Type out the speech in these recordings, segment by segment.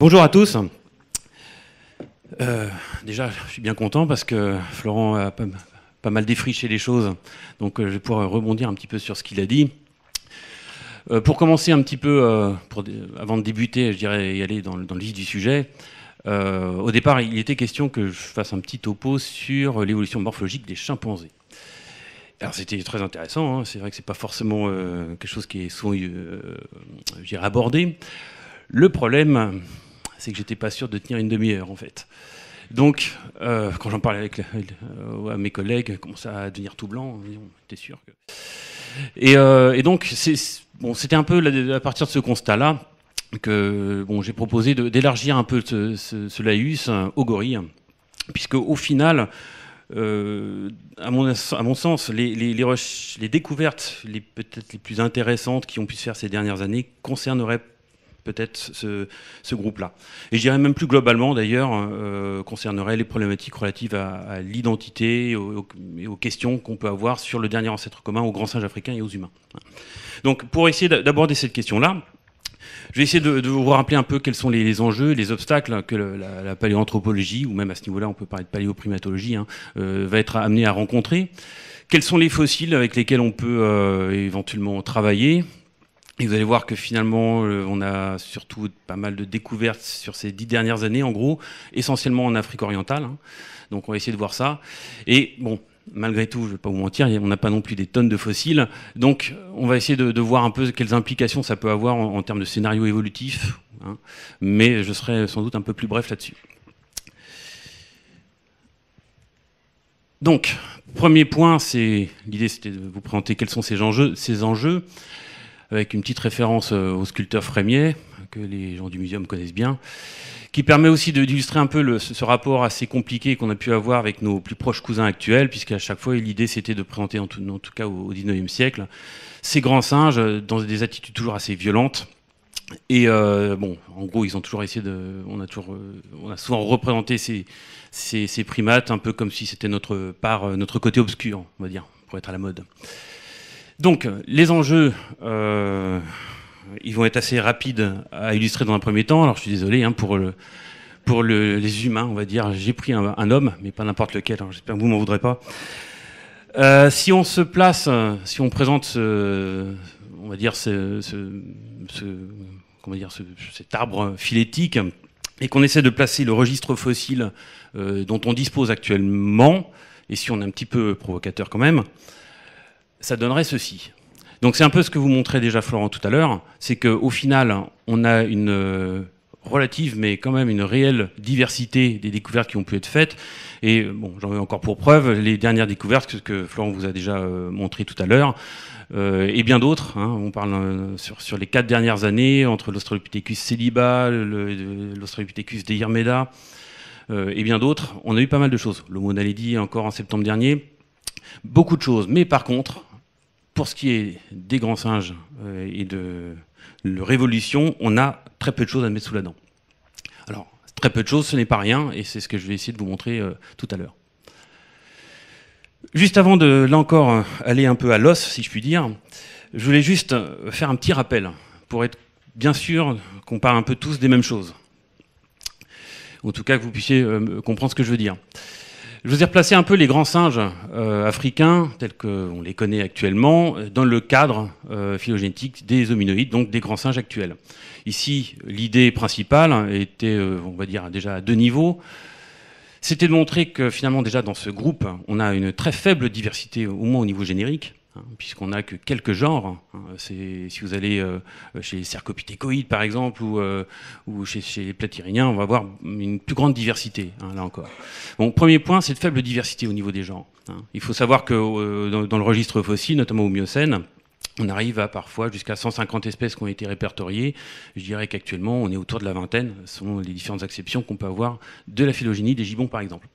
Bonjour à tous. Déjà, je suis bien content parce que Florent a pas mal défriché les choses, donc je vais pouvoir rebondir un petit peu sur ce qu'il a dit. Pour commencer un petit peu, avant de débuter, je dirais y aller dans le vif du sujet, au départ, il était question que je fasse un petit topo sur l'évolution morphologique des chimpanzés. Alors c'était très intéressant, hein. C'est vrai que c'est pas forcément quelque chose qui est souvent je dirais abordé. Le problème, c'est que j'étais pas sûr de tenir une demi-heure en fait. Donc, quand j'en parlais à mes collègues, ça commençait à devenir tout blanc. T'es sûr que... Et donc, c'était un peu à partir de ce constat-là que j'ai proposé d'élargir un peu ce laïus aux gorilles, puisque au final, à mon sens, les découvertes peut-être les plus intéressantes qui ont pu se faire ces dernières années concerneraient peut-être ce groupe-là. Et je dirais même plus globalement, d'ailleurs, concernerait les problématiques relatives à l'identité et aux questions qu'on peut avoir sur le dernier ancêtre commun aux grands singes africains et aux humains. Donc, pour essayer d'aborder cette question-là, je vais essayer de vous rappeler un peu quels sont les enjeux, les obstacles que la paléoanthropologie, ou même à ce niveau-là, on peut parler de paléoprimatologie, va être amenée à rencontrer. Quels sont les fossiles avec lesquels on peut éventuellement travailler ? Et vous allez voir que finalement, on a surtout pas mal de découvertes sur ces 10 dernières années, en gros, essentiellement en Afrique orientale. Donc on va essayer de voir ça. Et bon, malgré tout, je ne vais pas vous mentir, on n'a pas non plus des tonnes de fossiles. Donc on va essayer de voir un peu quelles implications ça peut avoir en termes de scénario évolutif. Mais je serai sans doute un peu plus bref là-dessus. Donc, premier point, l'idée c'était de vous présenter quels sont ces enjeux, avec une petite référence au sculpteur Frémiet, que les gens du muséum connaissent bien, qui permet aussi d'illustrer un peu ce rapport assez compliqué qu'on a pu avoir avec nos plus proches cousins actuels, puisqu'à chaque fois, l'idée c'était de présenter, en tout cas au XIXe siècle, ces grands singes dans des attitudes toujours assez violentes. Et en gros, ils ont toujours essayé on a souvent représenté ces primates un peu comme si c'était notre côté obscur, on va dire, pour être à la mode. Donc, les enjeux, ils vont être assez rapides à illustrer dans un premier temps. Alors, je suis désolé pour les humains, on va dire. J'ai pris un homme, mais pas n'importe lequel. J'espère que vous m'en voudrez pas. Si on se place, si on présente, on va dire, cet arbre phylétique, et qu'on essaie de placer le registre fossile dont on dispose actuellement, et si on est un petit peu provocateur quand même, ça donnerait ceci. Donc c'est un peu ce que vous montrait déjà Florent tout à l'heure, c'est qu'au final, on a une relative, mais quand même une réelle diversité des découvertes qui ont pu être faites. Et bon, j'en ai encore pour preuve les dernières découvertes que Florent vous a déjà montré tout à l'heure, et bien d'autres. On parle sur les 4 dernières années, entre l'Australopithecus célibat, l'Australopithecus deirmeda, et bien d'autres. On a eu pas mal de choses. L'Homo naledi encore en septembre dernier. Beaucoup de choses. Mais par contre, pour ce qui est des grands singes et de leur évolution, on a très peu de choses à mettre sous la dent. Alors, très peu de choses, ce n'est pas rien, et c'est ce que je vais essayer de vous montrer tout à l'heure. Juste avant de, là encore, aller un peu à l'os, si je puis dire, je voulais juste faire un petit rappel, pour être bien sûr qu'on parle un peu tous des mêmes choses. En tout cas, que vous puissiez comprendre ce que je veux dire. Je vous ai replacé un peu les grands singes africains, tels qu'on les connaît actuellement, dans le cadre phylogénétique des hominoïdes, donc des grands singes actuels. Ici, l'idée principale était, on va dire, déjà à 2 niveaux. C'était de montrer que finalement, déjà dans ce groupe, on a une très faible diversité, au moins au niveau générique, puisqu'on n'a que quelques genres. Si vous allez chez les cercopithécoïdes, par exemple, ou chez les platyrrhéniens, on va avoir une plus grande diversité, là encore. Bon, premier point, c'est de faible diversité au niveau des genres. Il faut savoir que dans le registre fossile, notamment au Miocène, on arrive à parfois jusqu'à 150 espèces qui ont été répertoriées. Je dirais qu'actuellement, on est autour de la vingtaine, selon les différentes acceptions qu'on peut avoir de la phylogénie des gibbons, par exemple.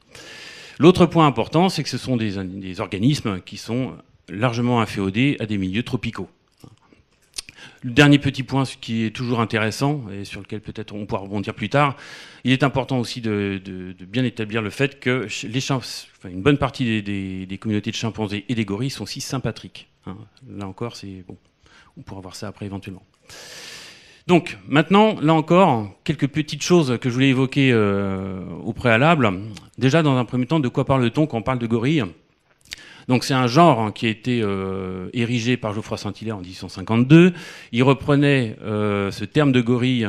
L'autre point important, c'est que ce sont des organismes qui sont largement inféodés à des milieux tropicaux. Le dernier petit point, ce qui est toujours intéressant, et sur lequel peut-être on pourra rebondir plus tard, il est important aussi de bien établir le fait que une bonne partie des communautés de chimpanzés et des gorilles sont aussi sympatriques. Là encore, on pourra voir ça après éventuellement. Donc maintenant, là encore, quelques petites choses que je voulais évoquer au préalable. Déjà, dans un premier temps, de quoi parle-t-on quand on parle de gorille? Donc c'est un genre qui a été érigé par Geoffroy Saint-Hilaire en 1852. Il reprenait ce terme de gorille,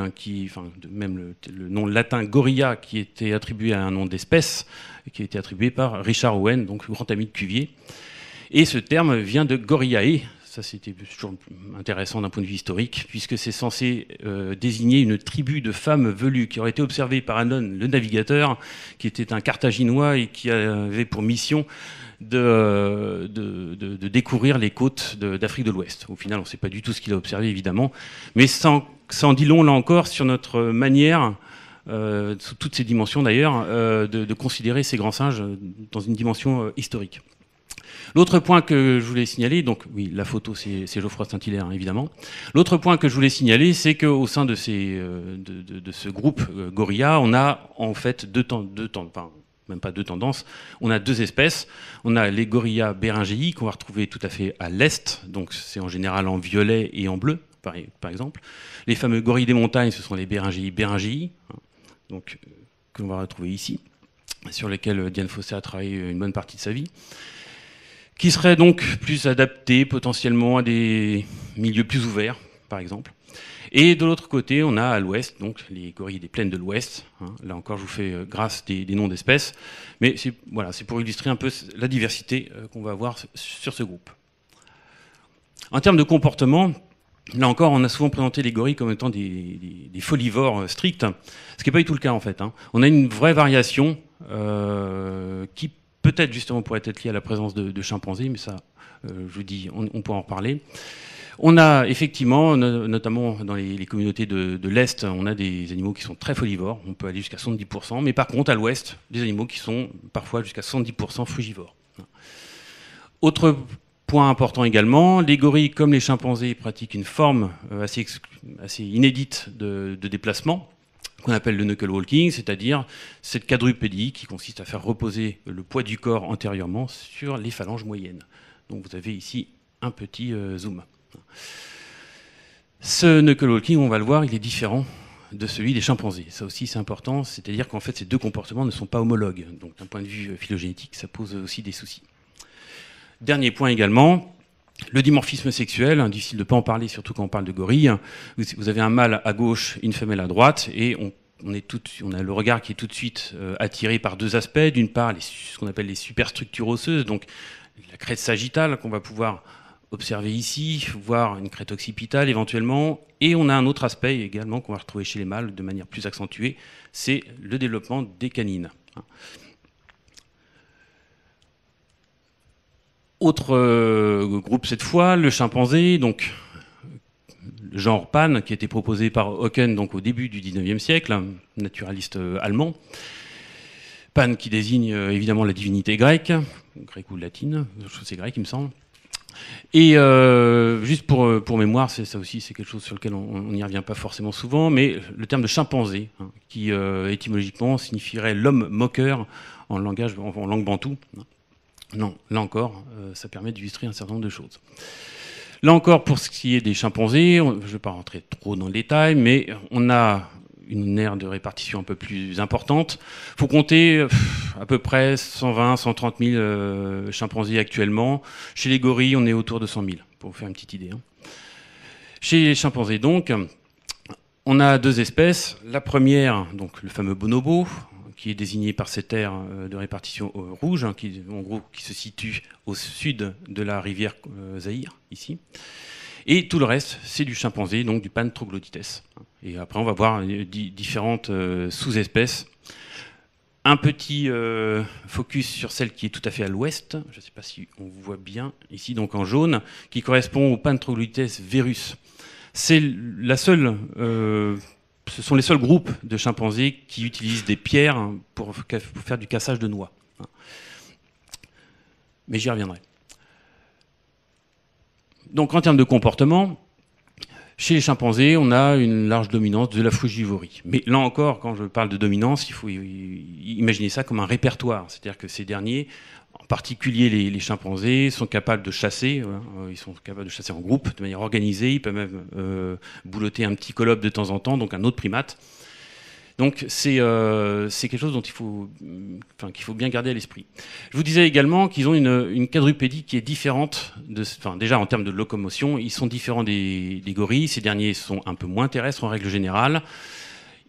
même le nom latin gorilla, qui était attribué à un nom d'espèce, qui a été attribué par Richard Owen, donc grand ami de Cuvier. Et ce terme vient de gorillae. Ça, c'était toujours intéressant d'un point de vue historique, puisque c'est censé désigner une tribu de femmes velues qui aurait été observée par Hannon, le navigateur, qui était un Carthaginois et qui avait pour mission de découvrir les côtes d'Afrique de l'Ouest. Au final, on ne sait pas du tout ce qu'il a observé, évidemment, mais ça en dit long, là encore, sur notre manière, sous toutes ces dimensions d'ailleurs, de considérer ces grands singes dans une dimension historique. L'autre point que je voulais signaler, donc oui, la photo c'est Geoffroy Saint-Hilaire, hein, évidemment. L'autre point que je voulais signaler, c'est qu'au sein de ce groupe gorilla, on a en fait même pas deux tendances, on a deux espèces. On a les gorillas béringéi qu'on va retrouver tout à fait à l'est, donc c'est en général en violet et en bleu, par exemple. Les fameux gorilles des montagnes, ce sont les béringéi, hein, donc que l'on va retrouver ici, sur lesquels Diane Fossé a travaillé une bonne partie de sa vie, qui seraient donc plus adaptés potentiellement à des milieux plus ouverts, par exemple. Et de l'autre côté, on a à l'ouest, donc les gorilles des plaines de l'ouest. Hein. Là encore, je vous fais grâce des noms d'espèces. Mais c'est pour illustrer un peu la diversité qu'on va avoir sur ce groupe. En termes de comportement, là encore, on a souvent présenté les gorilles comme étant des folivores stricts, ce qui n'est pas du tout le cas en fait. Hein. On a une vraie variation qui peut-être justement pourrait être liée à la présence de chimpanzés, mais ça, je vous dis, on pourra en reparler. On a effectivement, notamment dans les communautés de l'Est, on a des animaux qui sont très folivores, on peut aller jusqu'à 70%, mais par contre à l'Ouest, des animaux qui sont parfois jusqu'à 70% frugivores. Autre point important également, les gorilles comme les chimpanzés pratiquent une forme assez inédite de déplacement, qu'on appelle le knuckle walking, c'est-à-dire cette quadrupédie qui consiste à faire reposer le poids du corps antérieurement sur les phalanges moyennes. Donc vous avez ici un petit zoom. Ce knuckle walking, on va le voir, il est différent de celui des chimpanzés. Ça aussi c'est important, c'est-à-dire qu'en fait ces deux comportements ne sont pas homologues. Donc d'un point de vue phylogénétique, ça pose aussi des soucis. Dernier point également, le dimorphisme sexuel, hein, difficile de ne pas en parler, surtout quand on parle de gorille. Vous avez un mâle à gauche, une femelle à droite, et on a le regard qui est tout de suite attiré par deux aspects. D'une part, ce qu'on appelle les superstructures osseuses, donc la crête sagittale qu'on va pouvoir observer ici, voir une crête occipitale éventuellement, et on a un autre aspect également qu'on va retrouver chez les mâles de manière plus accentuée, c'est le développement des canines. Autre groupe cette fois, le chimpanzé, donc le genre Pan, qui a été proposé par Hocken donc, au début du 19e siècle, un naturaliste allemand. Pan qui désigne évidemment la divinité grecque ou latine, c'est grec il me semble. Et juste pour mémoire, ça aussi c'est quelque chose sur lequel on n'y revient pas forcément souvent, mais le terme de chimpanzé, hein, qui étymologiquement signifierait l'homme moqueur en langue bantoue. Non, là encore, ça permet d'illustrer un certain nombre de choses. Là encore, pour ce qui est des chimpanzés, je ne vais pas rentrer trop dans le détail, mais on a une aire de répartition un peu plus importante. Il faut compter à peu près 120, 130 000 chimpanzés actuellement. Chez les gorilles, on est autour de 100 000, pour vous faire une petite idée. Hein. Chez les chimpanzés, donc, on a deux espèces. La première, donc le fameux bonobo, qui est désigné par cette aire de répartition rouge, hein, qui se situe au sud de la rivière Zaïre, ici. Et tout le reste, c'est du chimpanzé, donc du Pan troglodytes. Et après, on va voir différentes sous-espèces. Un petit focus sur celle qui est tout à fait à l'ouest, je ne sais pas si on voit bien ici, donc en jaune, qui correspond au Pan troglodytes verus. C'est la seule... ce sont les seuls groupes de chimpanzés qui utilisent des pierres pour faire du cassage de noix. Mais j'y reviendrai. Donc en termes de comportement, Chez les chimpanzés, on a une large dominance de la frugivorie. Mais là encore, quand je parle de dominance, il faut imaginer ça comme un répertoire. C'est-à-dire que ces derniers, en particulier les chimpanzés, sont capables de chasser. Ils sont capables de chasser en groupe, de manière organisée. Ils peuvent même boulotter un petit colobe de temps en temps, donc un autre primate. Donc c'est quelque chose dont qu'il faut bien garder à l'esprit. Je vous disais également qu'ils ont une quadrupédie qui est différente. Déjà en termes de locomotion, ils sont différents des gorilles. Ces derniers sont un peu moins terrestres en règle générale.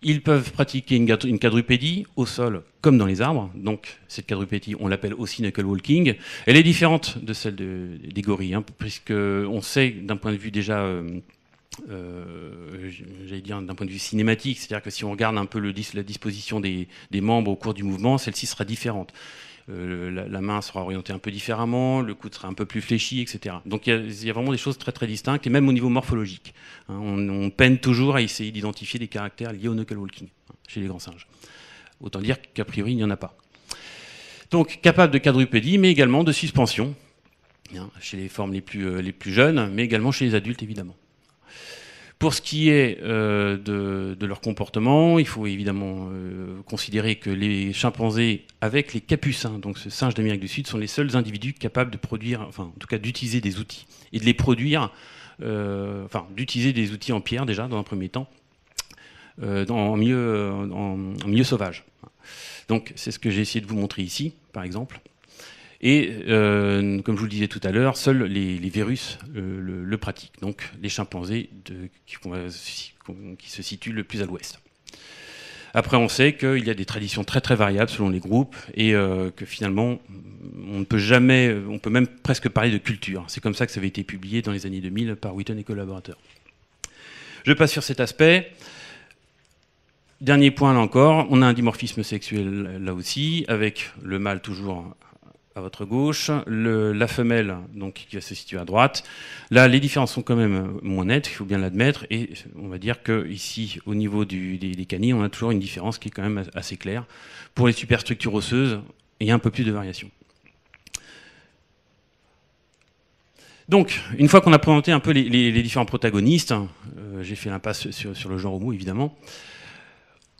Ils peuvent pratiquer une quadrupédie au sol comme dans les arbres. Donc cette quadrupédie, on l'appelle aussi knuckle walking. Elle est différente de celle des gorilles, hein, puisqu'on sait d'un point de vue déjà... j'allais dire d'un point de vue cinématique, c'est-à-dire que si on regarde un peu la disposition des membres au cours du mouvement, celle-ci sera différente. La main sera orientée un peu différemment, le coude sera un peu plus fléchi, etc. Donc il y a vraiment des choses très très distinctes, et même au niveau morphologique. Hein, on peine toujours à essayer d'identifier des caractères liés au knuckle walking chez les grands singes. Autant dire qu'a priori il n'y en a pas. Donc capable de quadrupédie, mais également de suspension, hein, chez les formes les plus jeunes, mais également chez les adultes évidemment. Pour ce qui est de leur comportement, il faut évidemment considérer que les chimpanzés avec les capucins, donc ce singe d'Amérique du Sud, sont les seuls individus capables de produire, enfin en tout cas d'utiliser des outils et de les produire, d'utiliser des outils en pierre déjà dans un premier temps, en milieu sauvage. Donc c'est ce que j'ai essayé de vous montrer ici, par exemple. Et comme je vous le disais tout à l'heure, seuls les virus le pratiquent, donc les chimpanzés qui se situent le plus à l'ouest. Après, on sait qu'il y a des traditions très très variables selon les groupes et que finalement, on peut même presque parler de culture. C'est comme ça que ça avait été publié dans les années 2000 par Wheaton et collaborateurs. Je passe sur cet aspect. Dernier point là encore, on a un dimorphisme sexuel là aussi, avec le mâle toujours à votre gauche, la femelle donc, qui va se situer à droite. Là, les différences sont quand même moins nettes, il faut bien l'admettre, et on va dire qu'ici, au niveau des canines, on a toujours une différence qui est quand même assez claire. Pour les superstructures osseuses, il y a un peu plus de variation. Donc, une fois qu'on a présenté un peu les différents protagonistes, j'ai fait l'impasse sur le genre homo, évidemment.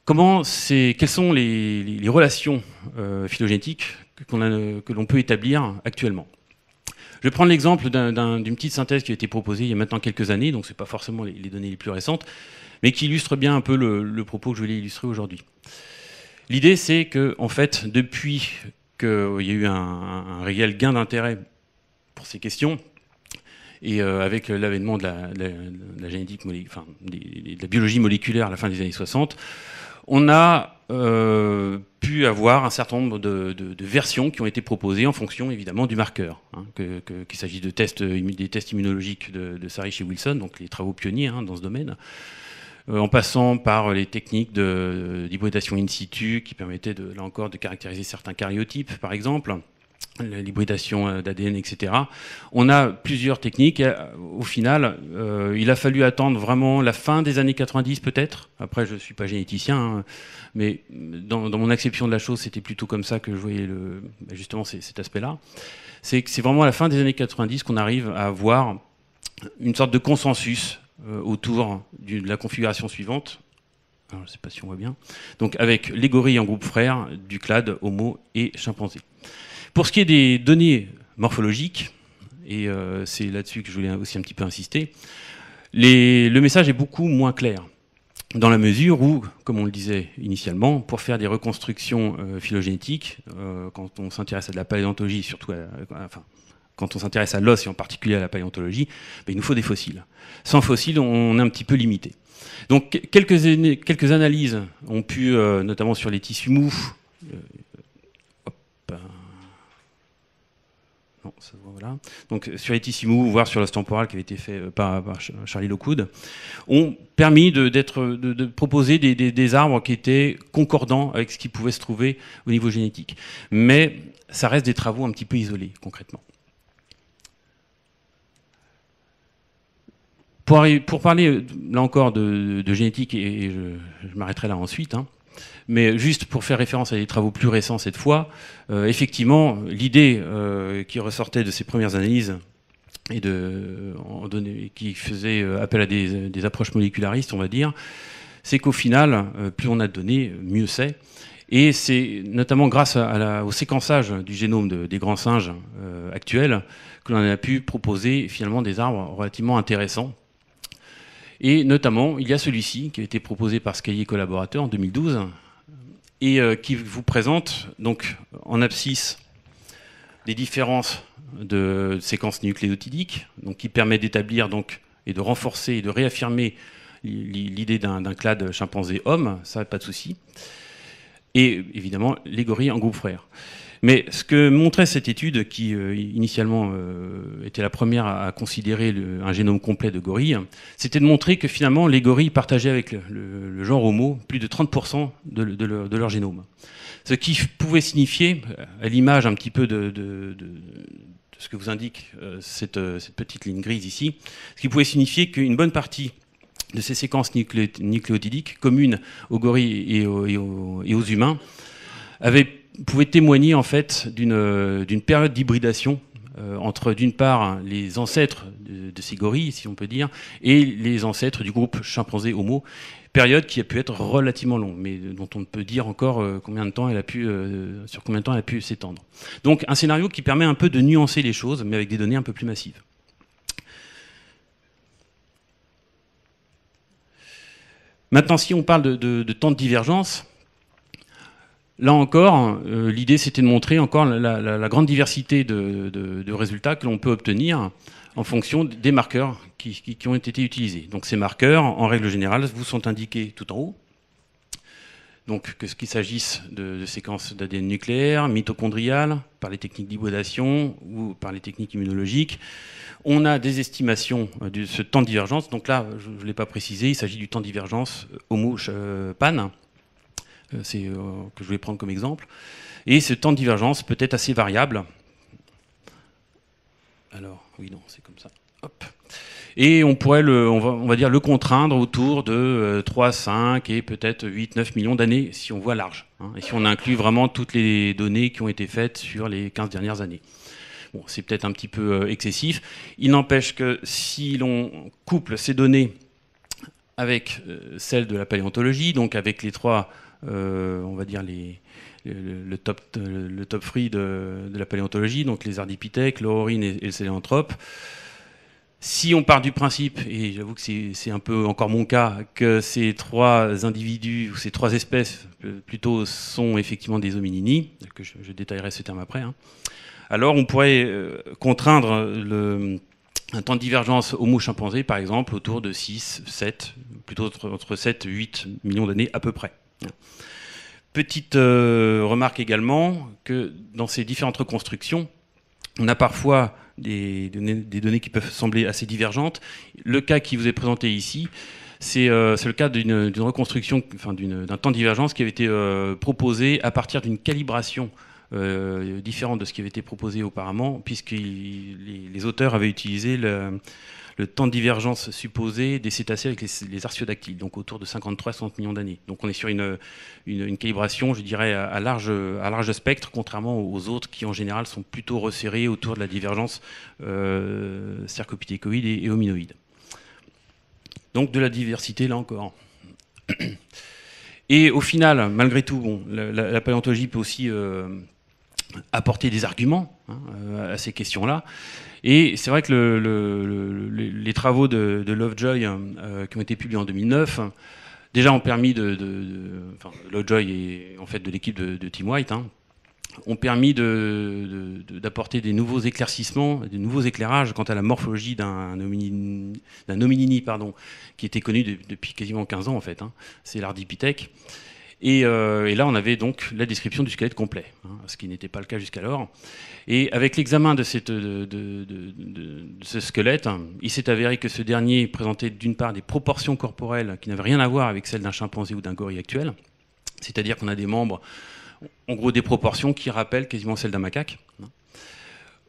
Quelles sont les relations phylogénétiques que l'on peut établir actuellement? Je vais prendre l'exemple d'une petite synthèse qui a été proposée il y a maintenant quelques années, donc ce n'est pas forcément les données les plus récentes, mais qui illustre bien un peu le propos que je voulais illustrer aujourd'hui. L'idée, c'est que, en fait, depuis qu'il y a eu un réel gain d'intérêt pour ces questions, et avec l'avènement de la génétique, de la biologie moléculaire à la fin des années 60, on a pu avoir un certain nombre de versions qui ont été proposées en fonction évidemment du marqueur, hein, qu'il s'agisse des tests immunologiques de Sarich et Wilson, donc les travaux pionniers hein, dans ce domaine, en passant par les techniques d'hybridation in situ qui permettaient là encore de caractériser certains karyotypes par exemple, l'hybridation d'ADN, etc. On a plusieurs techniques. Et, au final, il a fallu attendre vraiment la fin des années 90 peut-être. Après, je ne suis pas généticien, hein, mais dans mon acception de la chose, c'était plutôt comme ça que je voyais justement cet aspect-là. C'est que c'est vraiment à la fin des années 90 qu'on arrive à avoir une sorte de consensus autour de la configuration suivante. Alors, je ne sais pas si on voit bien. Donc, avec les gorilles en groupe frère, du clade, homo et chimpanzé. Pour ce qui est des données morphologiques, et c'est là-dessus que je voulais aussi un petit peu insister, le message est beaucoup moins clair, dans la mesure où, comme on le disait initialement, pour faire des reconstructions phylogénétiques, quand on s'intéresse à de la paléontologie, surtout quand on s'intéresse à l'os et en particulier à la paléontologie, il nous faut des fossiles. Sans fossiles, on est un petit peu limité. Donc quelques analyses ont pu, notamment sur les tissus mous, non, ça se voit, voilà. Donc, sur les tissus mous, voire sur l'os temporal qui avait été fait par Charlie Lockwood, ont permis de proposer des arbres qui étaient concordants avec ce qui pouvait se trouver au niveau génétique. Mais ça reste des travaux un petit peu isolés, concrètement. Pour parler, là encore, de génétique, et je m'arrêterai là ensuite, hein, mais juste pour faire référence à des travaux plus récents cette fois, effectivement, l'idée qui ressortait de ces premières analyses qui faisait appel à des approches molécularistes, on va dire, c'est qu'au final, plus on a de données, mieux c'est. Et c'est notamment grâce au séquençage du génome des grands singes actuels que l'on a pu proposer finalement des arbres relativement intéressants. Et notamment, il y a celui-ci qui a été proposé par Scaillier et collaborateurs en 2012 et qui vous présente donc en abscisse des différences de séquences nucléotidiques, donc qui permet d'établir donc et de renforcer et de réaffirmer l'idée d'un clade chimpanzé-homme, ça pas de souci. Et évidemment les gorilles en groupe frère. Mais ce que montrait cette étude, qui initialement était la première à considérer un génome complet de gorilles, c'était de montrer que finalement les gorilles partageaient avec le genre Homo plus de 30% de leur génome. Ce qui pouvait signifier, à l'image un petit peu de ce que vous indique cette petite ligne grise ici, ce qui pouvait signifier qu'une bonne partie de ces séquences nucléotidiques communes aux gorilles et aux humains pouvaient témoigner en fait d'une période d'hybridation entre d'une part les ancêtres de ces gorilles, si on peut dire, et les ancêtres du groupe chimpanzé Homo, période qui a pu être relativement longue, mais dont on ne peut dire encore sur combien de temps elle a pu s'étendre. Donc un scénario qui permet un peu de nuancer les choses, mais avec des données un peu plus massives. Maintenant, si on parle de temps de divergence, là encore, l'idée c'était de montrer encore la grande diversité de résultats que l'on peut obtenir en fonction des marqueurs qui ont été utilisés. Donc ces marqueurs, en règle générale, vous sont indiqués tout en haut. Donc qu'il s'agisse de séquences d'ADN nucléaire, mitochondriales, par les techniques d'hybridation ou par les techniques immunologiques. On a des estimations de ce temps de divergence. Donc là, je ne l'ai pas précisé, il s'agit du temps de divergence Homo-Pan, que je vais prendre comme exemple. Et ce temps de divergence peut être assez variable. Alors, oui, non, c'est comme ça. Hop. Et on pourrait on va dire le contraindre autour de 3, 5 et peut-être 8, 9 millions d'années si on voit large. Et si on inclut vraiment toutes les données qui ont été faites sur les 15 dernières années. Bon, c'est peut-être un petit peu excessif. Il n'empêche que si l'on couple ces données avec celles de la paléontologie, donc avec les trois, on va dire le top 3 de la paléontologie, donc les ardipithèques, l'ororine et le séléanthrope. Si on part du principe, et j'avoue que c'est un peu encore mon cas, que ces trois individus, ou ces trois espèces plutôt sont effectivement des hominini, que je détaillerai ce terme après, alors on pourrait contraindre un temps de divergence homo-chimpanzé, par exemple, autour de 6, 7, plutôt entre 7 et 8 millions d'années à peu près. Petite remarque également, que dans ces différentes reconstructions, on a parfois des données qui peuvent sembler assez divergentes. Le cas qui vous est présenté ici, c'est le cas d'une reconstruction, enfin d'un temps de divergence qui avait été proposé à partir d'une calibration différente de ce qui avait été proposé auparavant, puisque les auteurs avaient utilisé le temps de divergence supposé des cétacés avec les artiodactyles, donc autour de 53-60 millions d'années. Donc on est sur une calibration, je dirais, à large spectre, contrairement aux autres qui en général sont plutôt resserrés autour de la divergence cercopithécoïde et hominoïde. Donc de la diversité là encore. Et au final, malgré tout, bon, la paléontologie peut aussi apporter des arguments à ces questions-là. Et c'est vrai que les travaux de Lovejoy qui ont été publiés en 2009 déjà ont permis enfin, Lovejoy est en fait de l'équipe de Tim White, ont permis d'apporter des nouveaux éclaircissements, des nouveaux éclairages quant à la morphologie d'un hominini, qui était connu depuis quasiment 15 ans en fait. C'est l'Ardipithèque. Et là, on avait donc la description du squelette complet, ce qui n'était pas le cas jusqu'alors. Et avec l'examen de ce squelette, il s'est avéré que ce dernier présentait d'une part des proportions corporelles qui n'avaient rien à voir avec celles d'un chimpanzé ou d'un gorille actuel. C'est-à-dire qu'on a des membres, en gros des proportions qui rappellent quasiment celles d'un macaque.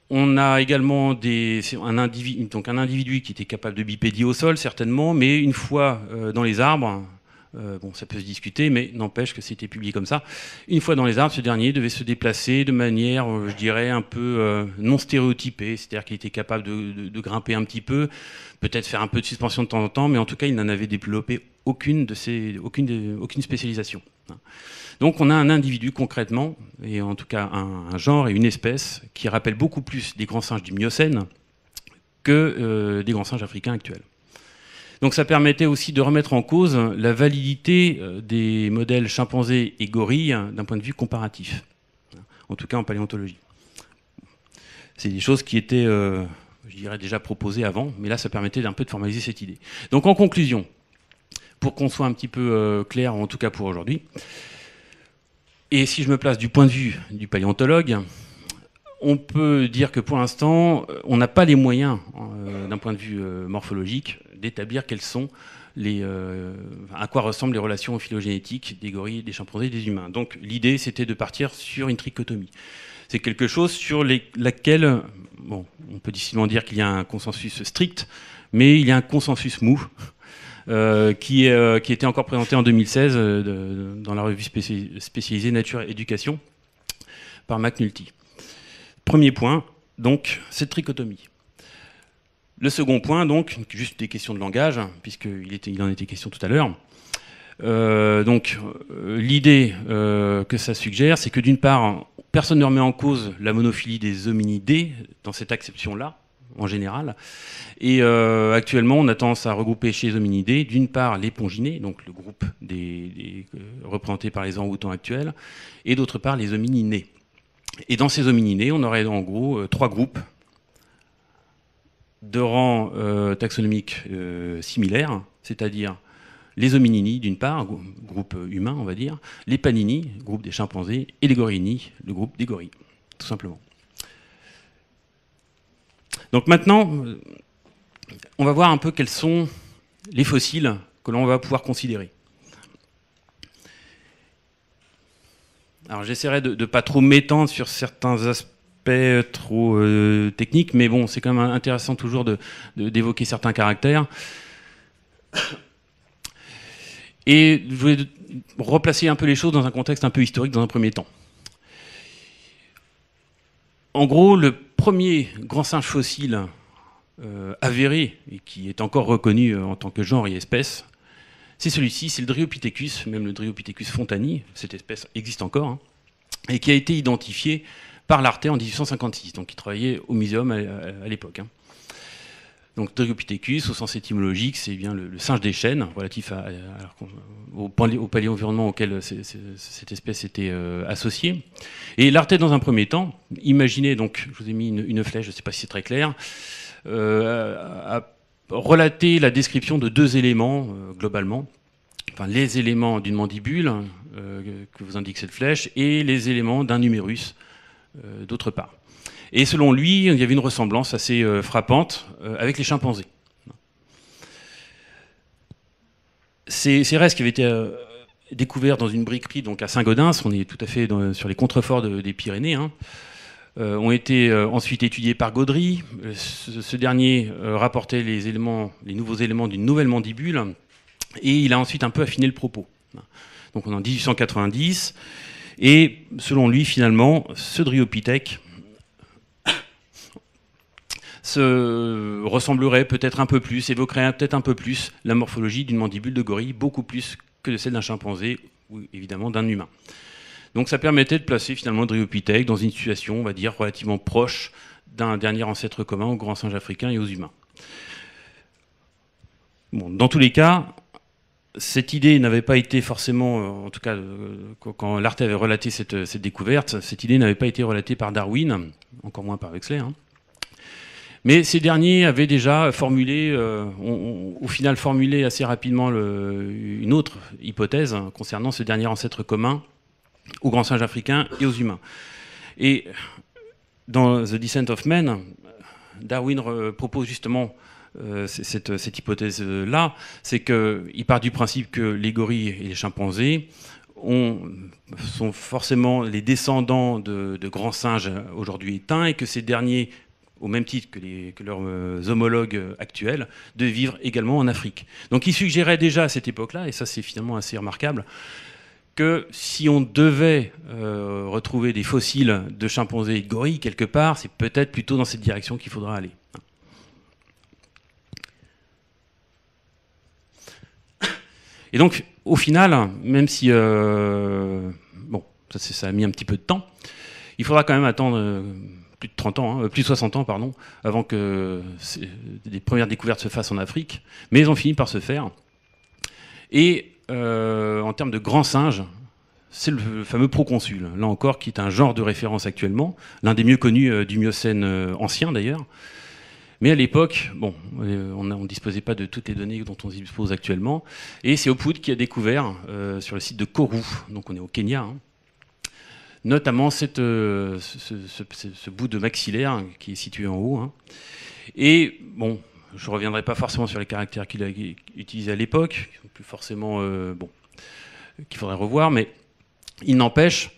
On a également un individu qui était capable de bipédier au sol, certainement, mais une fois dans les arbres, Bon, ça peut se discuter, mais n'empêche que c'était publié comme ça. Une fois dans les arbres, ce dernier devait se déplacer de manière, je dirais, un peu non stéréotypée, c'est-à-dire qu'il était capable de grimper un petit peu, peut-être faire un peu de suspension de temps en temps, mais en tout cas, il n'en avait développé aucune spécialisation. Donc on a un individu concrètement, et en tout cas un genre et une espèce, qui rappelle beaucoup plus des grands singes du Miocène que des grands singes africains actuels. Donc ça permettait aussi de remettre en cause la validité des modèles chimpanzés et gorilles d'un point de vue comparatif, en tout cas en paléontologie. C'est des choses qui étaient, je dirais, déjà proposées avant, mais là ça permettait d'un peu de formaliser cette idée. Donc en conclusion, pour qu'on soit un petit peu clair, en tout cas pour aujourd'hui, et si je me place du point de vue du paléontologue, on peut dire que pour l'instant, on n'a pas les moyens, d'un point de vue morphologique, d'établir quels sont à quoi ressemblent les relations phylogénétiques des gorilles, des chimpanzés et des humains. Donc l'idée, c'était de partir sur une trichotomie. C'est quelque chose sur laquelle, bon, on peut difficilement dire qu'il y a un consensus strict, mais il y a un consensus mou qui était encore présenté en 2016 dans la revue spécialisée Nature et Éducation par McNulty. Premier point, donc, cette trichotomie. Le second point, donc, juste des questions de langage, puisqu'il en était question tout à l'heure. L'idée que ça suggère, c'est que d'une part, personne ne remet en cause la monophylie des hominidés dans cette acception-là, en général. Et actuellement, on a tendance à regrouper chez les hominidés, d'une part, les ponginés, donc le groupe représenté par les orang-outans actuels, et d'autre part, les homininés. Et dans ces homininés, on aurait en gros trois groupes de rang taxonomique similaires, c'est-à-dire les hominini d'une part, groupe humain on va dire, les panini, groupe des chimpanzés, et les gorillini, le groupe des gorilles, tout simplement. Donc maintenant, on va voir un peu quels sont les fossiles que l'on va pouvoir considérer. Alors j'essaierai de ne pas trop m'étendre sur certains aspects trop techniques, mais bon, c'est quand même intéressant toujours d'évoquer certains caractères. Et je voulais replacer un peu les choses dans un contexte un peu historique dans un premier temps. En gros, le premier grand singe fossile avéré, et qui est encore reconnu en tant que genre et espèce, c'est celui-ci, c'est le Dryopithecus, même le Dryopithecus fontani, cette espèce existe encore, hein, et qui a été identifié par l'Arte en 1856, donc il travaillait au muséum à l'époque. Hein. Donc Dryopithecus, au sens étymologique, c'est bien le singe des chênes, relatif au paléo-environnement auquel cette espèce était associée. Et l'Arte, dans un premier temps, imaginez, donc je vous ai mis une flèche, je ne sais pas si c'est très clair, a relaté la description de deux éléments, globalement, enfin, les éléments d'une mandibule, que vous indique cette flèche, et les éléments d'un numérus, d'autre part. Et selon lui, il y avait une ressemblance assez frappante avec les chimpanzés. Ces restes qui avaient été découverts dans une briquerie donc à Saint-Gaudens, on est tout à fait sur les contreforts des Pyrénées, hein, ont été ensuite étudiés par Gaudry. Ce dernier rapportait les nouveaux éléments d'une nouvelle mandibule, et il a ensuite un peu affiné le propos. Donc on est en 1890, et selon lui, finalement, ce Dryopithèque se ressemblerait peut-être un peu plus, évoquerait peut-être un peu plus la morphologie d'une mandibule de gorille, beaucoup plus que de celle d'un chimpanzé, ou évidemment d'un humain. Donc ça permettait de placer finalement le Dryopithèque dans une situation, on va dire, relativement proche d'un dernier ancêtre commun aux grands singes africains et aux humains. Bon, dans tous les cas, cette idée n'avait pas été forcément, en tout cas quand l'Arte avait relaté cette découverte, cette idée n'avait pas été relatée par Darwin, encore moins par Huxley, hein. Mais ces derniers avaient déjà formulé, au final formulé assez rapidement une autre hypothèse concernant ce dernier ancêtre commun aux grands singes africains et aux humains. Et dans The Descent of Man, Darwin propose justement cette hypothèse-là, c'est qu'il part du principe que les gorilles et les chimpanzés sont forcément les descendants de grands singes aujourd'hui éteints, et que ces derniers, au même titre que leurs homologues actuels, de vivre également en Afrique. Donc il suggérait déjà à cette époque-là, et ça c'est finalement assez remarquable, que si on devait retrouver des fossiles de chimpanzés et de gorilles quelque part, c'est peut-être plutôt dans cette direction qu'il faudra aller. Et donc, au final, même si bon, ça a mis un petit peu de temps, il faudra quand même attendre plus de 30 ans, hein, plus de 60 ans, pardon, avant que les premières découvertes se fassent en Afrique, mais elles ont fini par se faire. Et en termes de grands singes, c'est le fameux proconsul, là encore, qui est un genre de référence actuellement, l'un des mieux connus du Miocène ancien d'ailleurs. Mais à l'époque, bon, on ne disposait pas de toutes les données dont on dispose actuellement, et c'est Hopwood qui a découvert sur le site de Kourou, donc on est au Kenya, hein, notamment ce bout de maxillaire qui est situé en haut. Hein. Et bon, je ne reviendrai pas forcément sur les caractères qu'il a utilisés à l'époque, qui sont plus forcément bon, qu'il faudrait revoir, mais il n'empêche,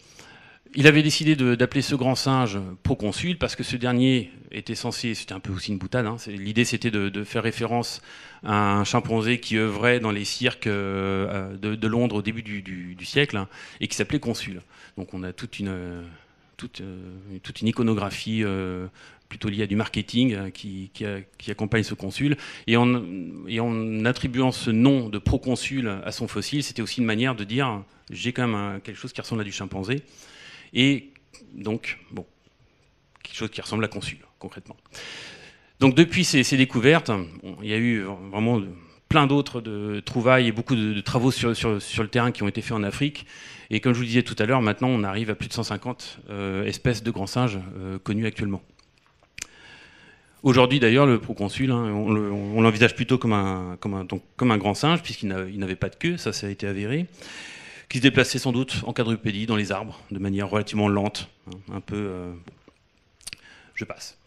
il avait décidé d'appeler ce grand singe proconsul parce que ce dernier était censé, c'était un peu aussi une boutade, hein, l'idée c'était de faire référence à un chimpanzé qui œuvrait dans les cirques de Londres au début du siècle, hein, et qui s'appelait Consul. Donc on a toute une iconographie plutôt liée à du marketing qui accompagne ce consul. Et en attribuant ce nom de proconsul à son fossile, c'était aussi une manière de dire j'ai quand même quelque chose qui ressemble à du chimpanzé. Et donc, bon, quelque chose qui ressemble à consul, concrètement. Donc depuis ces découvertes, il y a eu vraiment plein d'autres trouvailles et beaucoup de travaux sur le terrain qui ont été faits en Afrique. Et comme je vous le disais tout à l'heure, maintenant on arrive à plus de 150 espèces de grands singes connues actuellement. Aujourd'hui d'ailleurs, le proconsul, hein, on l'envisage plutôt comme un grand singe, puisqu'il n'avait pas de queue, ça a été avéré, qui se déplaçait sans doute en quadrupédie dans les arbres, de manière relativement lente, hein, un peu... je passe.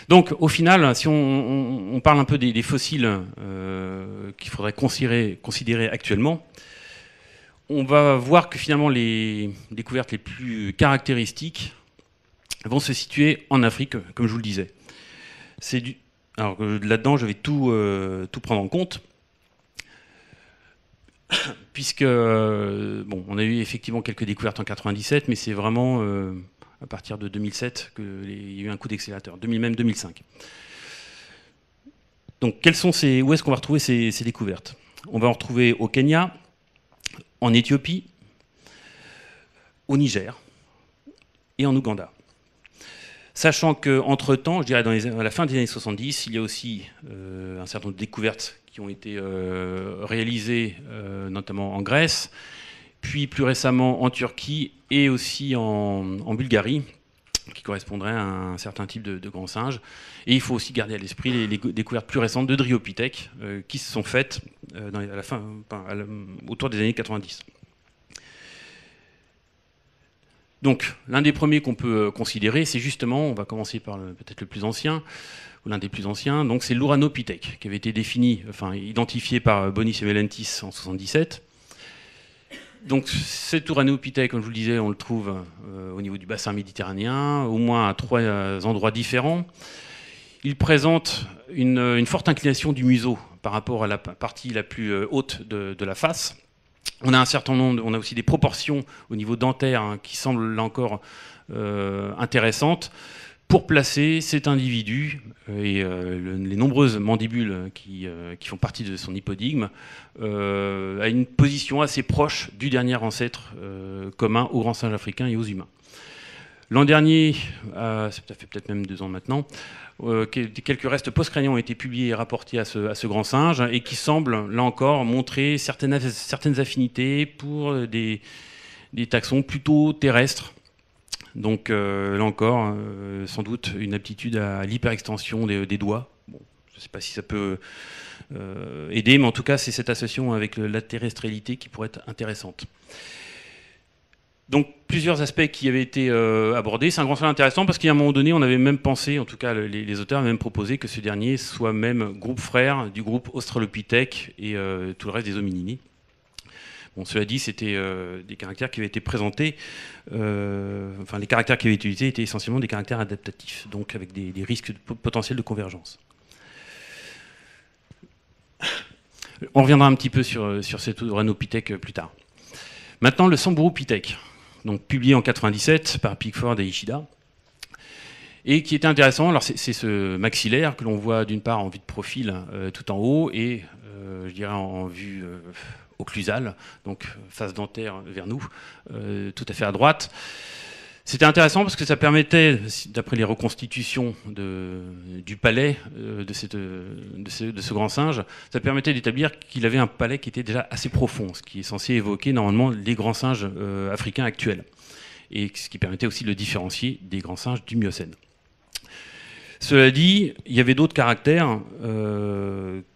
Donc au final, si on parle un peu des fossiles qu'il faudrait considérer actuellement, on va voir que finalement les découvertes les plus caractéristiques vont se situer en Afrique, comme je vous le disais. Alors là-dedans, je vais tout prendre en compte, puisque bon, on a eu effectivement quelques découvertes en 97, mais c'est vraiment à partir de 2007 qu'il y a eu un coup d'accélérateur, même 2005. Donc où est-ce qu'on va retrouver ces découvertes? On va en retrouver au Kenya, en Éthiopie, au Niger et en Ouganda. Sachant qu'entre-temps, je dirais à la fin des années 70, il y a aussi un certain nombre de découvertes qui ont été réalisées, notamment en Grèce, puis plus récemment en Turquie et aussi en Bulgarie, qui correspondraient à un certain type de grands singes. Et il faut aussi garder à l'esprit les découvertes plus récentes de Dryopithèque qui se sont faites autour des années 90. Donc, l'un des premiers qu'on peut considérer, c'est justement, on va commencer par peut-être le plus ancien, ou l'un des plus anciens, donc c'est l'Uranopithèque, qui avait été identifié par Bonis et Melentis en 1977. Donc cet Uranopithèque, comme je vous le disais, on le trouve au niveau du bassin méditerranéen, au moins à 3 endroits différents. Il présente une forte inclination du museau par rapport à la partie la plus haute de la face. On a un certain nombre, on a aussi des proportions au niveau dentaire, hein, qui semblent là encore intéressantes pour placer cet individu et les nombreuses mandibules qui font partie de son hippodygme à une position assez proche du dernier ancêtre commun aux grands singes africains et aux humains. L'an dernier, ça fait peut-être même 2 ans maintenant, quelques restes post-crâniens ont été publiés et rapportés à ce grand singe et qui semblent, là encore, montrer certaines affinités pour des taxons plutôt terrestres. Donc là encore, sans doute une aptitude à l'hyperextension des doigts. Bon, je ne sais pas si ça peut aider, mais en tout cas, c'est cette association avec la terrestrialité qui pourrait être intéressante. Donc plusieurs aspects qui avaient été abordés. C'est un grand singe intéressant parce qu'à un moment donné, on avait même pensé, en tout cas les auteurs avaient même proposé que ce dernier soit même groupe frère du groupe Australopithèque et tout le reste des hominidés. Bon, cela dit, c'était des caractères qui avaient été présentés, enfin les caractères qui avaient été utilisés étaient essentiellement des caractères adaptatifs, donc avec des risques potentiels de convergence. On reviendra un petit peu sur cet Uranopithèque plus tard. Maintenant, le Samburupithèque, donc publié en 97 par Pickford et Ishida, et qui était intéressant. Alors c'est ce maxillaire que l'on voit d'une part en vue de profil tout en haut et je dirais en vue occlusale, donc face dentaire vers nous, tout à fait à droite. C'était intéressant parce que ça permettait, d'après les reconstitutions du palais de ce grand singe, ça permettait d'établir qu'il avait un palais qui était déjà assez profond, ce qui est censé évoquer normalement les grands singes africains actuels, et ce qui permettait aussi de le différencier des grands singes du Miocène. Cela dit, il y avait d'autres caractères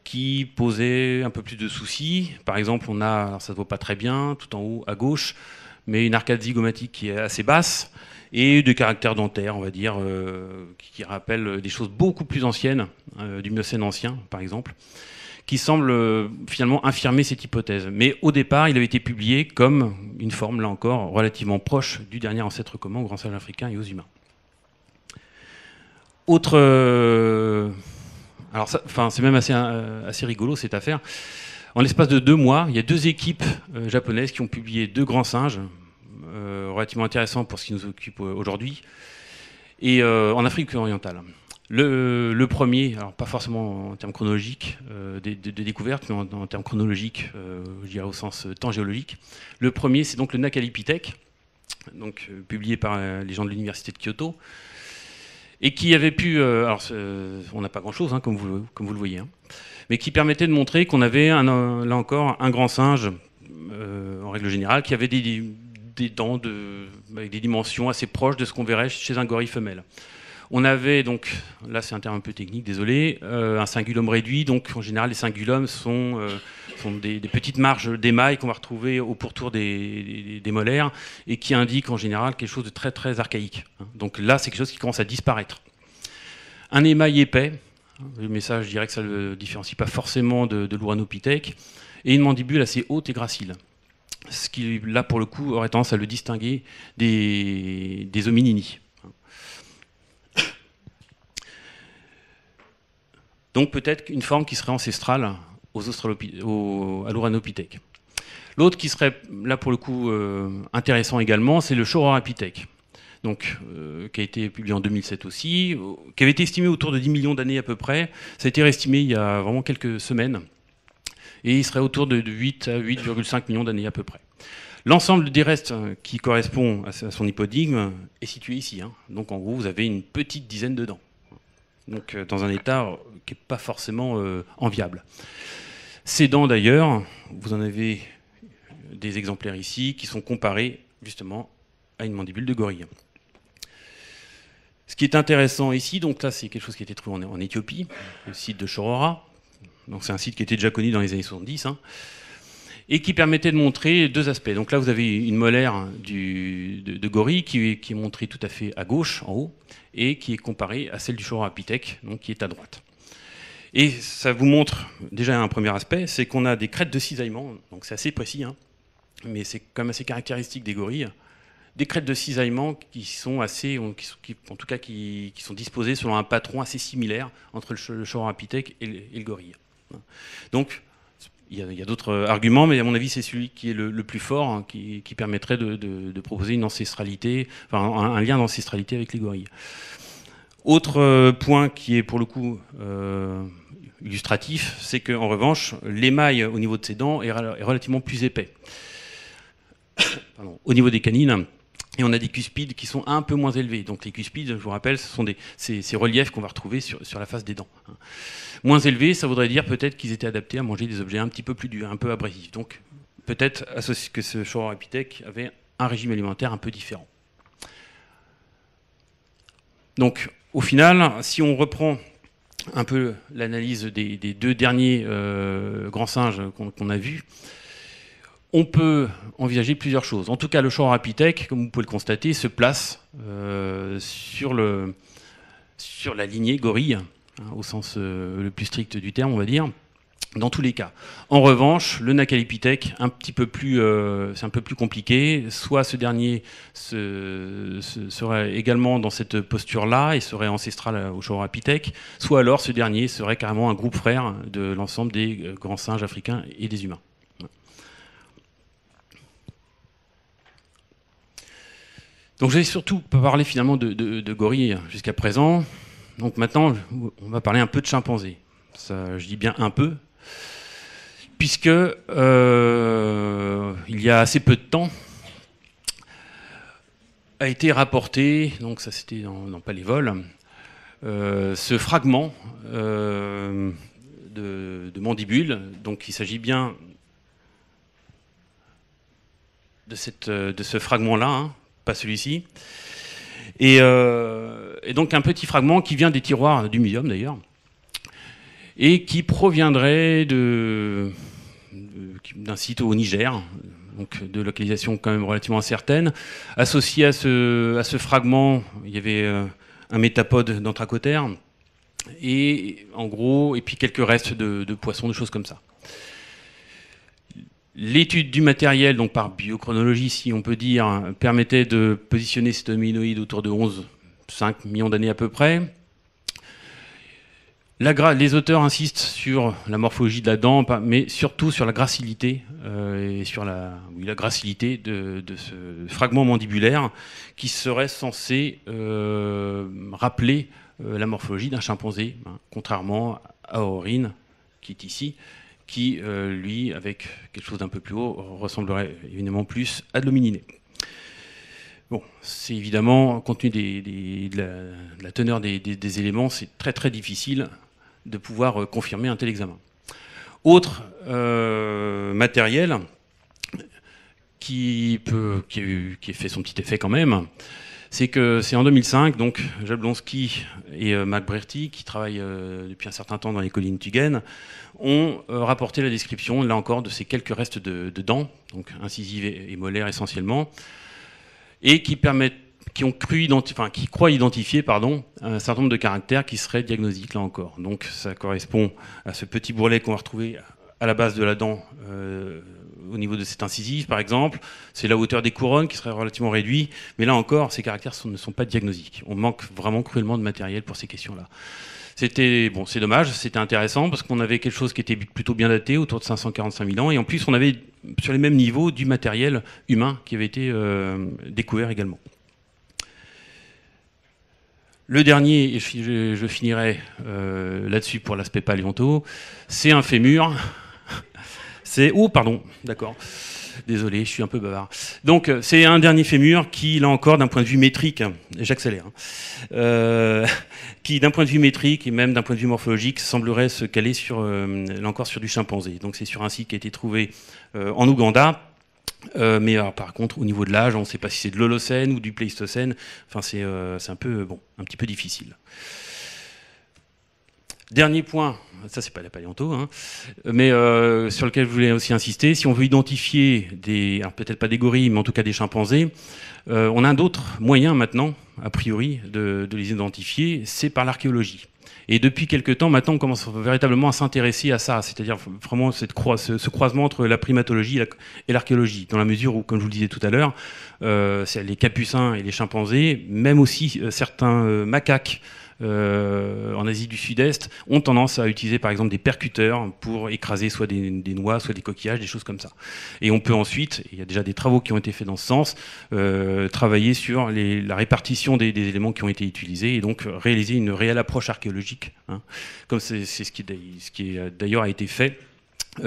qui posaient un peu plus de soucis. Par exemple, on a, alors ça ne se voit pas très bien, tout en haut à gauche, mais une arcade zygomatique qui est assez basse, et des caractères dentaires, on va dire, qui rappellent des choses beaucoup plus anciennes, du Miocène ancien, par exemple, qui semblent finalement infirmer cette hypothèse. Mais au départ, il avait été publié comme une forme, là encore, relativement proche du dernier ancêtre commun aux grands singes africains et aux humains. Autre... alors, c'est même assez rigolo, cette affaire. En l'espace de 2 mois, il y a 2 équipes japonaises qui ont publié 2 grands singes, relativement intéressants pour ce qui nous occupe aujourd'hui, et en Afrique orientale. Le premier, alors pas forcément en termes chronologiques de découverte, mais en termes chronologiques, je dirais au sens temps géologique. Le premier, c'est donc le Nakalipithèque, donc publié par les gens de l'université de Kyoto, et qui avait pu, alors on n'a pas grand-chose, hein, comme vous le voyez, hein, mais qui permettait de montrer qu'on avait, là encore, un grand singe, en règle générale, qui avait des dents avec des dimensions assez proches de ce qu'on verrait chez un gorille femelle. On avait donc, là c'est un terme un peu technique, désolé, un cingulum réduit. Donc en général les cingulums sont des petites marges d'émail qu'on va retrouver au pourtour des molaires et qui indiquent en général quelque chose de très très archaïque. Donc là c'est quelque chose qui commence à disparaître. Un émail épais, mais ça je dirais que ça ne le différencie pas forcément de l'Uranopithèque, et une mandibule assez haute et gracile. Ce qui là pour le coup aurait tendance à le distinguer des hominini. Donc peut-être une forme qui serait ancestrale à l'Uranopithèque. L'autre qui serait là pour le coup intéressant également, c'est le Shorodapithèque, donc qui a été publié en 2007 aussi, qui avait été estimé autour de 10 millions d'années à peu près. Ça a été réestimé il y a vraiment quelques semaines, et il serait autour de 8 à 8,5 millions d'années à peu près. L'ensemble des restes qui correspond à son hypodigme est situé ici. Hein. Donc en gros, vous avez une petite dizaine de dents. Donc dans un état qui n'est pas forcément enviable. Ces dents d'ailleurs, vous en avez des exemplaires ici qui sont comparés justement à une mandibule de gorille. Ce qui est intéressant ici, donc là c'est quelque chose qui a été trouvé en Éthiopie, le site de Shorora. Donc c'est un site qui était déjà connu dans les années 70, hein, et qui permettait de montrer 2 aspects. Donc là vous avez une molaire de gorille qui est montrée tout à fait à gauche, en haut, et qui est comparée à celle du Shorodapithèque, donc qui est à droite. Et ça vous montre déjà un premier aspect, c'est qu'on a des crêtes de cisaillement, donc c'est assez précis, hein, mais c'est quand même assez caractéristique des gorilles, des crêtes de cisaillement qui sont assez, en tout cas qui sont disposées selon un patron assez similaire entre le Shorodapithèque et le gorille. Donc il y a d'autres arguments, mais à mon avis c'est celui qui est le plus fort, hein, qui permettrait de proposer une ancestralité, enfin un lien d'ancestralité avec les gorilles. Autre point qui est pour le coup illustratif, c'est qu'en revanche, l'émail au niveau de ses dents est relativement plus épais. Pardon. Au niveau des canines, et on a des cuspides qui sont un peu moins élevés. Donc les cuspides, je vous rappelle, ce sont ces reliefs qu'on va retrouver sur la face des dents. Moins élevés, ça voudrait dire peut-être qu'ils étaient adaptés à manger des objets un petit peu plus durs, un peu abrasifs. Donc peut-être que ce Shorodapithèque avait un régime alimentaire un peu différent. Donc au final, si on reprend un peu l'analyse des 2 derniers grands singes qu'on a vus, on peut envisager plusieurs choses. En tout cas, le Shorodapithèque, comme vous pouvez le constater, se place sur la lignée gorille, hein, au sens le plus strict du terme, on va dire. dans tous les cas. En revanche, le Nacalipithèque, c'est un peu plus compliqué. Soit ce dernier serait également dans cette posture-là et serait ancestral au Saurapithèque, soit alors ce dernier serait carrément un groupe frère de l'ensemble des grands singes africains et des humains. Donc j'ai surtout parlé finalement de gorilles jusqu'à présent. Donc maintenant, on va parler un peu de chimpanzés. Ça, je dis bien un peu, puisque il y a assez peu de temps, a été rapporté, donc ça c'était dans Palévol, ce fragment de mandibule. Donc il s'agit bien de ce fragment-là, hein, pas celui-ci. Et donc un petit fragment qui vient des tiroirs du muséum d'ailleurs, et qui proviendrait d'un site au Niger, donc de localisation quand même relativement incertaine. Associé à ce fragment, il y avait un métapode d'anthracotère, et en gros, et puis quelques restes de poissons, de choses comme ça. L'étude du matériel, donc par biochronologie, si on peut dire, permettait de positionner cet hominoïde autour de 5 millions d'années à peu près. Les auteurs insistent sur la morphologie de la dent, mais surtout sur la gracilité et sur la gracilité de ce fragment mandibulaire qui serait censé rappeler la morphologie d'un chimpanzé, hein, contrairement à Aurine, qui est ici, qui, lui, avec quelque chose d'un peu plus haut, ressemblerait évidemment plus à de l'homininée. Bon, c'est évidemment, compte tenu de la teneur des éléments, c'est très très difficile de pouvoir confirmer un tel examen. Autre matériel qui a fait son petit effet quand même, c'est que c'est en 2005, donc Jablonski et McBrearty, qui travaillent depuis un certain temps dans les collines Tugen, ont rapporté la description, là encore, de ces quelques restes de dents, donc incisives et molaires essentiellement, et qui croient identifier un certain nombre de caractères qui seraient diagnostiques, là encore. Donc ça correspond à ce petit bourrelet qu'on va retrouver à la base de la dent, au niveau de cette incisive, par exemple. C'est la hauteur des couronnes qui serait relativement réduite, mais là encore, ces caractères ne sont pas diagnostiques. On manque vraiment cruellement de matériel pour ces questions-là. C'est dommage, c'était intéressant, parce qu'on avait quelque chose qui était plutôt bien daté, autour de 545 000 ans, et en plus on avait sur les mêmes niveaux du matériel humain qui avait été découvert également. Le dernier, et je finirai là-dessus pour l'aspect paléonto, c'est un fémur. D'accord. Désolé, je suis un peu bavard. Donc, c'est un dernier fémur qui, là encore, d'un point de vue métrique, j'accélère, qui, d'un point de vue métrique et même d'un point de vue morphologique, semblerait se caler là encore, sur du chimpanzé. Donc, c'est sur un site qui a été trouvé en Ouganda. Mais alors, par contre, au niveau de l'âge, on ne sait pas si c'est de l'Holocène ou du Pléistocène. Enfin, c'est un petit peu difficile. Dernier point, ça c'est pas la paléonto, hein, mais sur lequel je voulais aussi insister, si on veut identifier alors peut-être pas des gorilles, mais en tout cas des chimpanzés, on a d'autres moyens maintenant, a priori, de les identifier, c'est par l'archéologie. Et depuis quelques temps, maintenant, on commence véritablement à s'intéresser à ça, c'est-à-dire vraiment ce croisement entre la primatologie et l'archéologie, dans la mesure où, comme je vous le disais tout à l'heure, les capucins et les chimpanzés, même aussi certains macaques, en Asie du Sud-Est, ont tendance à utiliser par exemple des percuteurs pour écraser soit des noix, soit des coquillages, des choses comme ça. Et on peut ensuite, il y a déjà des travaux qui ont été faits dans ce sens, travailler sur la répartition des éléments qui ont été utilisés et donc réaliser une réelle approche archéologique, hein, comme c'est ce qui d'ailleurs a été fait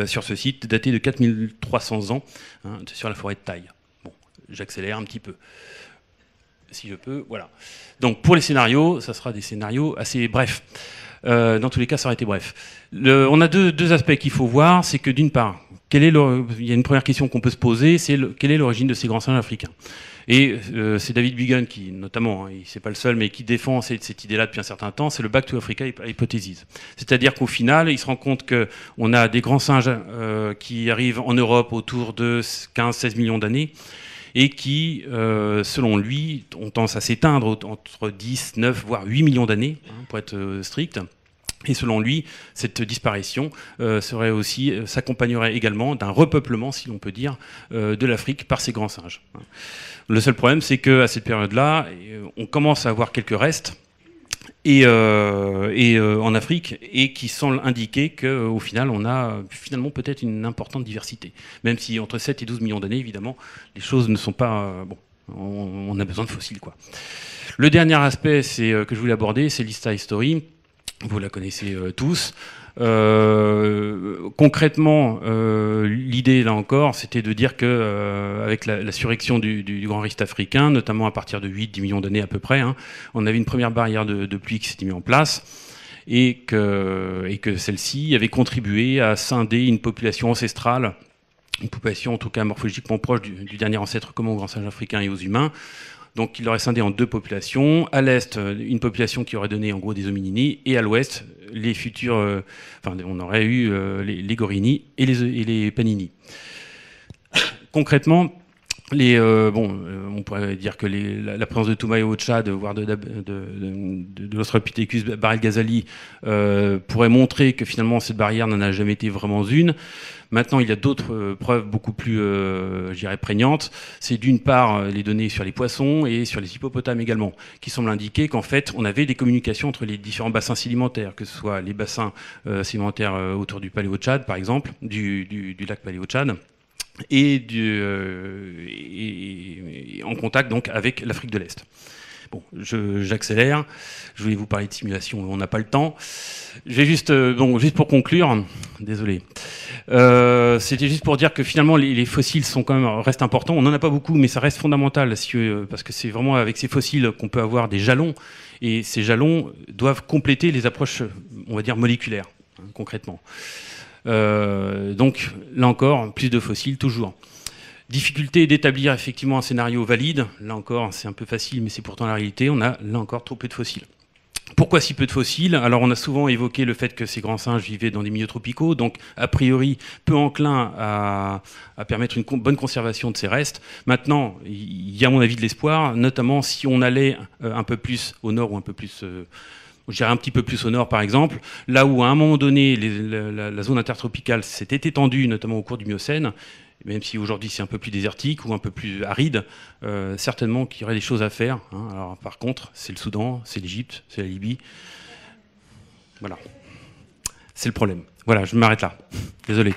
sur ce site daté de 4300 ans, hein, sur la forêt de Taille. Bon, j'accélère un petit peu. Si je peux, voilà. Donc pour les scénarios, ça sera des scénarios assez brefs. Dans tous les cas, ça aurait été bref. On a deux aspects qu'il faut voir, c'est que d'une part, il y a une première question qu'on peut se poser, c'est quelle est l'origine de ces grands singes africains. Et c'est David Buggen qui, notamment, hein, c'est pas le seul, mais qui défend cette idée-là depuis un certain temps, c'est le Back to Africa hypothesis. C'est-à-dire qu'au final, il se rend compte qu'on a des grands singes qui arrivent en Europe autour de 15-16 millions d'années, et qui, selon lui, ont tendance à s'éteindre entre 10, 9, voire 8 millions d'années, hein, pour être strict, Et selon lui, cette disparition s'accompagnerait également d'un repeuplement, si l'on peut dire, de l'Afrique par ces grands singes. Le seul problème, c'est qu'à cette période-là, on commence à avoir quelques restes en Afrique, et qui semblent indiquer qu'au final, on a finalement peut-être une importante diversité. Même si entre 7 et 12 millions d'années, évidemment, les choses ne sont pas... bon, on a besoin de fossiles, quoi. Le dernier aspect que je voulais aborder, c'est l'East Story. Vous la connaissez tous. Concrètement, l'idée, là encore, c'était de dire que avec la surrection du grand rift africain, notamment à partir de 8-10 millions d'années à peu près, hein, on avait une première barrière de pluie qui s'était mise en place, et que celle-ci avait contribué à scinder une population ancestrale, une population en tout cas morphologiquement proche du dernier ancêtre commun aux grands singes africains et aux humains. Donc il aurait scindé en deux populations. À l'est, une population qui aurait donné en gros des hominini, et à l'ouest, les futurs... on aurait eu les gorini et les panini. Concrètement, on pourrait dire que la présence de Toumaï au Tchad, voire de l'Australopithecus Barrel-Ghazali, pourrait montrer que finalement cette barrière n'en a jamais été vraiment une. Maintenant, il y a d'autres preuves beaucoup plus, je dirais, prégnantes. C'est d'une part les données sur les poissons et sur les hippopotames également, qui semblent indiquer qu'en fait, on avait des communications entre les différents bassins sédimentaires, que ce soit les bassins sédimentaires autour du Paléo-Tchad, par exemple, du lac Paléo-Tchad, et en contact donc avec l'Afrique de l'Est. Bon, j'accélère. Je voulais vous parler de simulation, on n'a pas le temps. Je vais juste pour conclure, désolé. C'était juste pour dire que finalement les fossiles restent importants. On n'en a pas beaucoup, mais ça reste fondamental, parce que c'est vraiment avec ces fossiles qu'on peut avoir des jalons, et ces jalons doivent compléter les approches, on va dire, moléculaires, hein, concrètement. Donc là encore, plus de fossiles toujours. Difficulté d'établir effectivement un scénario valide. Là encore, c'est un peu facile, mais c'est pourtant la réalité. On a là encore trop peu de fossiles. Pourquoi si peu de fossiles? Alors on a souvent évoqué le fait que ces grands singes vivaient dans des milieux tropicaux, donc a priori peu enclin à permettre une bonne conservation de ces restes. Maintenant, il y a à mon avis de l'espoir, notamment si on allait un peu plus au nord, ou un peu plus... je dirais un petit peu plus au nord par exemple, là où à un moment donné la zone intertropicale s'était étendue, notamment au cours du Miocène, même si aujourd'hui c'est un peu plus désertique ou un peu plus aride, certainement qu'il y aurait des choses à faire, hein. Alors par contre, c'est le Soudan, c'est l'Égypte, c'est la Libye. Voilà. C'est le problème. Voilà, je m'arrête là. Désolé.